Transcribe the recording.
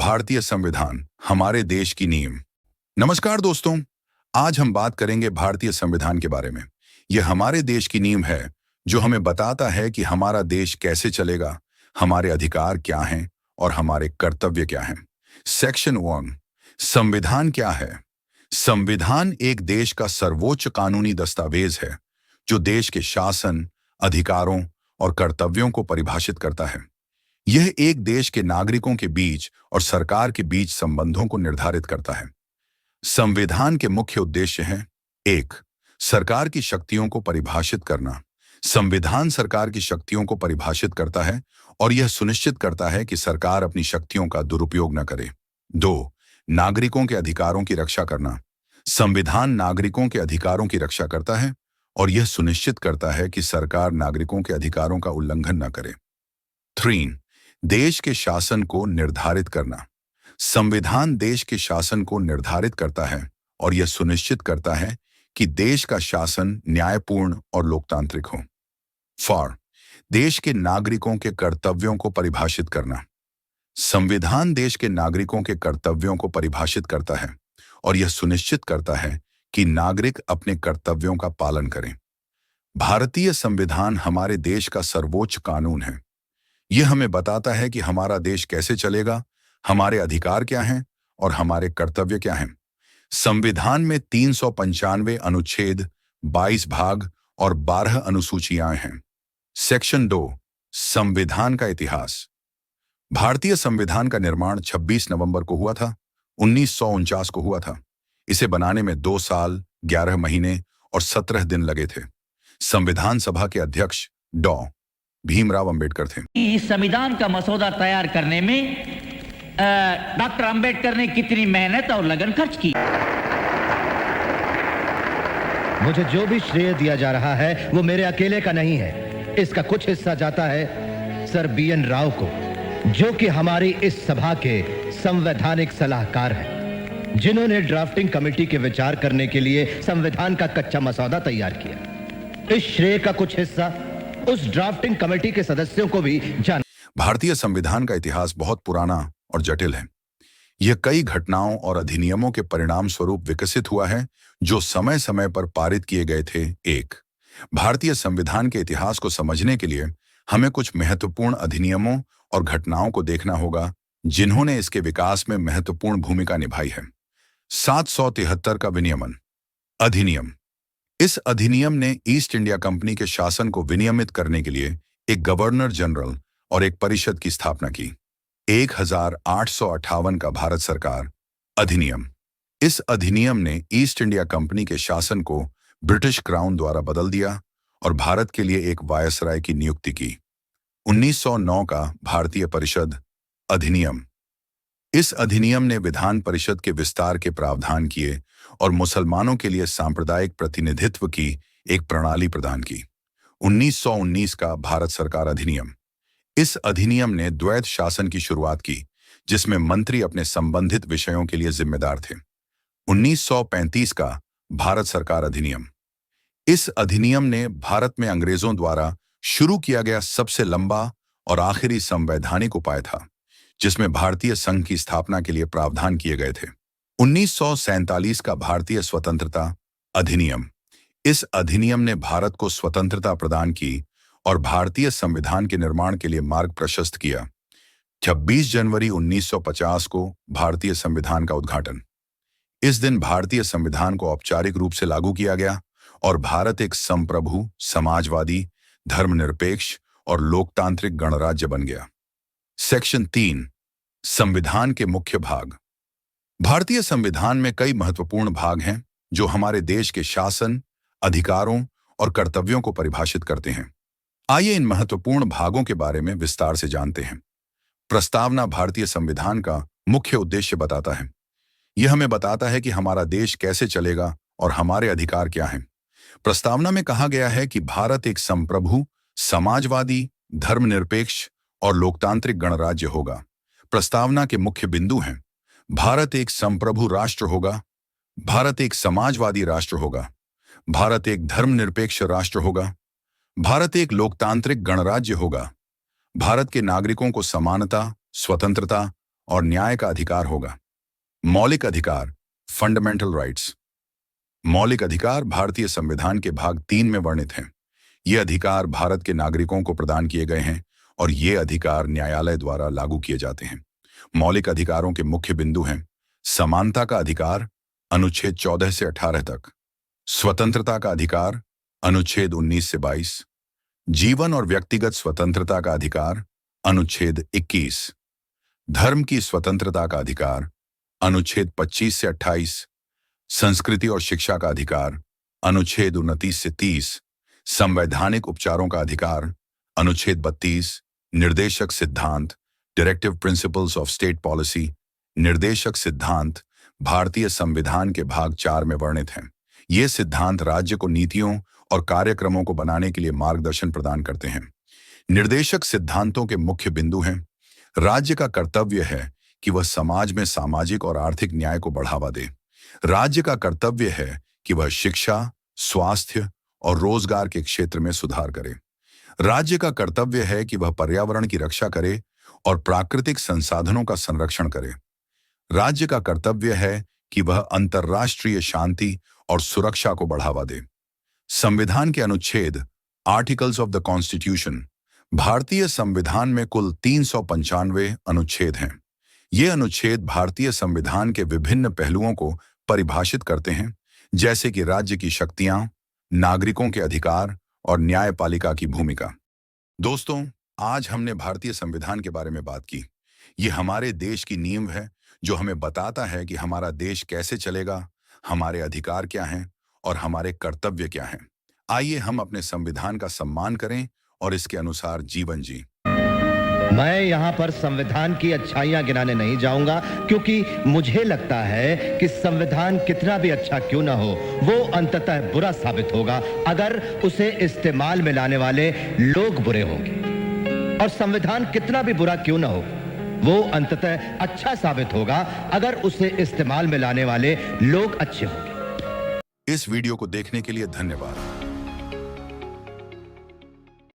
भारतीय संविधान हमारे देश की नींव। नमस्कार दोस्तों, आज हम बात करेंगे भारतीय संविधान के बारे में। यह हमारे देश की नींव है जो हमें बताता है कि हमारा देश कैसे चलेगा, हमारे अधिकार क्या हैं और हमारे कर्तव्य क्या हैं। सेक्शन 1, संविधान क्या है? संविधान एक देश का सर्वोच्च कानूनी दस्तावेज है जो देश के शासन, अधिकारों और कर्तव्यों को परिभाषित करता है। यह एक देश के नागरिकों के बीच और सरकार के बीच संबंधों को निर्धारित करता है। संविधान के मुख्य उद्देश्य हैं: 1. सरकार की शक्तियों को परिभाषित करना। संविधान सरकार की शक्तियों को परिभाषित करता है और यह सुनिश्चित करता है कि सरकार अपनी शक्तियों का दुरुपयोग न करे। 2. नागरिकों के अधिकारों की रक्षा करना। संविधान नागरिकों के अधिकारों की रक्षा करता है और यह सुनिश्चित करता है कि सरकार नागरिकों के अधिकारों का उल्लंघन न करे। 3. देश के शासन को निर्धारित करना। संविधान देश के शासन को निर्धारित करता है और यह सुनिश्चित करता है कि देश का शासन न्यायपूर्ण और लोकतांत्रिक हो। 4. देश के नागरिकों के कर्तव्यों को परिभाषित करना। संविधान देश के नागरिकों के कर्तव्यों को परिभाषित करता है और यह सुनिश्चित करता है कि नागरिक अपने कर्तव्यों का पालन करें। भारतीय संविधान हमारे देश का सर्वोच्च कानून है। यह हमें बताता है कि हमारा देश कैसे चलेगा, हमारे अधिकार क्या हैं और हमारे कर्तव्य क्या हैं। संविधान में 395 अनुच्छेद, 22 भाग और 12 अनुसूचियां हैं। सेक्शन 2, संविधान का इतिहास। भारतीय संविधान का निर्माण 26 नवंबर को हुआ था। 1949 को हुआ था। इसे बनाने में 2 साल, 11 महीने और 17 दिन लगे थे। संविधान सभा के अध्यक्ष डॉ. भीमराव अंबेडकर थे। इस संविधान का मसौदा तैयार करने में डॉक्टर अंबेडकर ने कितनी मेहनत और लगन खर्च की। मुझे जो भी श्रेय दिया जा रहा है वो मेरे अकेले का नहीं है। इसका कुछ हिस्सा जाता है सर BN राव को, जो कि हमारी इस सभा के संवैधानिक सलाहकार हैं, जिन्होंने ड्राफ्टिंग कमेटी के विचार करने के लिए संविधान का कच्चा मसौदा तैयार किया। इस श्रेय का कुछ हिस्सा उस ड्राफ्टिंग कमेटी के सदस्यों को भी जाना। भारतीय संविधान का इतिहास बहुत पुराना और जटिल है। यह कई घटनाओं और अधिनियमों के परिणाम स्वरूप विकसित हुआ है जो समय समय पर पारित किए गए थे। 1. भारतीय संविधान के इतिहास को समझने के लिए हमें कुछ महत्वपूर्ण अधिनियमों और घटनाओं को देखना होगा जिन्होंने इसके विकास में महत्वपूर्ण भूमिका निभाई है। 773 का विनियमन अधिनियम। इस अधिनियम ने ईस्ट इंडिया कंपनी के शासन को विनियमित करने के लिए एक गवर्नर जनरल और एक परिषद की स्थापना की। 1858 का भारत सरकार अधिनियम। इस अधिनियम ने ईस्ट इंडिया कंपनी के शासन को ब्रिटिश क्राउन द्वारा बदल दिया और भारत के लिए एक वायसराय की नियुक्ति की। 1909 का भारतीय परिषद अधिनियम। इस अधिनियम ने विधान परिषद के विस्तार के प्रावधान किए और मुसलमानों के लिए सांप्रदायिक प्रतिनिधित्व की एक प्रणाली प्रदान की। 1919 का भारत सरकार अधिनियम। इस अधिनियम ने द्वैत शासन की शुरुआत की, जिसमें मंत्री अपने संबंधित विषयों के लिए जिम्मेदार थे। 1935 का भारत सरकार अधिनियम। इस अधिनियम ने भारत में अंग्रेजों द्वारा शुरू किया गया सबसे लंबा और आखिरी संवैधानिक उपाय था, जिसमें भारतीय संघ की स्थापना के लिए प्रावधान किए गए थे। 1947 का भारतीय स्वतंत्रता अधिनियम। इस अधिनियम ने भारत को स्वतंत्रता प्रदान की और भारतीय संविधान के निर्माण के लिए मार्ग प्रशस्त किया। 26 जनवरी 1950 को भारतीय संविधान का उद्घाटन। इस दिन भारतीय संविधान को औपचारिक रूप से लागू किया गया और भारत एक संप्रभु, समाजवादी, धर्मनिरपेक्ष और लोकतांत्रिक गणराज्य बन गया। सेक्शन 3, संविधान के मुख्य भाग। भारतीय संविधान में कई महत्वपूर्ण भाग हैं जो हमारे देश के शासन, अधिकारों और कर्तव्यों को परिभाषित करते हैं। आइए इन महत्वपूर्ण भागों के बारे में विस्तार से जानते हैं। प्रस्तावना भारतीय संविधान का मुख्य उद्देश्य बताता है। यह हमें बताता है कि हमारा देश कैसे चलेगा और हमारे अधिकार क्या हैं। प्रस्तावना में कहा गया है कि भारत एक संप्रभु, समाजवादी, धर्मनिरपेक्ष और लोकतांत्रिक गणराज्य होगा। प्रस्तावना के मुख्य बिंदु हैं: भारत एक संप्रभु राष्ट्र होगा, भारत एक समाजवादी राष्ट्र होगा, भारत एक धर्मनिरपेक्ष राष्ट्र होगा, भारत एक लोकतांत्रिक गणराज्य होगा, भारत के नागरिकों को समानता, स्वतंत्रता और न्याय का अधिकार होगा। मौलिक अधिकार, फंडामेंटल राइट्स। मौलिक अधिकार भारतीय संविधान के भाग 3 में वर्णित हैं। ये अधिकार भारत के नागरिकों को प्रदान किए गए हैं और ये अधिकार न्यायालय द्वारा लागू किए जाते हैं। मौलिक अधिकारों के मुख्य बिंदु हैं समानता का अधिकार, अनुच्छेद 14 से 18 तक, स्वतंत्रता का अधिकार, अनुच्छेद 19 से 22, जीवन और व्यक्तिगत स्वतंत्रता का अधिकार, अनुच्छेद 21, धर्म की स्वतंत्रता का अधिकार, अनुच्छेद 25 से 28, संस्कृति और शिक्षा का अधिकार, अनुच्छेद 29 से 30, संवैधानिक उपचारों का अधिकार, अनुच्छेद 32, निर्देशक सिद्धांत, directive principles of state policy, निर्देशक सिद्धांत भारतीय संविधान के भाग 4 में वर्णित हैं। ये सिद्धांत राज्य को नीतियों और कार्यक्रमों को बनाने के लिए मार्गदर्शन प्रदान करते हैं। निर्देशक सिद्धांतों के मुख्य बिंदु हैं राज्य का कर्तव्य है कि वह समाज में सामाजिक और आर्थिक न्याय को बढ़ावा दे। राज्य का कर्तव्य है कि वह शिक्षा, स्वास्थ्य और रोजगार के क्षेत्र में सुधार करे। राज्य का कर्तव्य है कि वह पर्यावरण की रक्षा करे और प्राकृतिक संसाधनों का संरक्षण करे। राज्य का कर्तव्य है कि वह अंतर्राष्ट्रीय शांति और सुरक्षा को बढ़ावा दे। संविधान के अनुच्छेद, आर्टिकल्स ऑफ द कॉन्स्टिट्यूशन। भारतीय संविधान में कुल 395 अनुच्छेद हैं। ये अनुच्छेद भारतीय संविधान के विभिन्न पहलुओं को परिभाषित करते हैं, जैसे कि राज्य की शक्तियां, नागरिकों के अधिकार और न्यायपालिका की भूमिका। दोस्तों, आज हमने भारतीय संविधान के बारे में बात की। ये हमारे देश की नींव है जो हमें बताता है कि हमारा देश कैसे चलेगा, हमारे अधिकार क्या हैं और हमारे कर्तव्य क्या हैं। आइए हम अपने संविधान का सम्मान करें और इसके अनुसार जीवन जी। मैं यहां पर संविधान की अच्छाइयां गिनाने नहीं जाऊंगा, क्योंकि मुझे लगता है कि संविधान कितना भी अच्छा क्यों ना हो, वो अंततः बुरा साबित होगा अगर उसे इस्तेमाल में लाने वाले लोग बुरे होंगे। और संविधान कितना भी बुरा क्यों ना हो, वो अंततः अच्छा साबित होगा अगर उसे इस्तेमाल में लाने वाले लोग अच्छे होंगे। इस वीडियो को देखने के लिए धन्यवाद।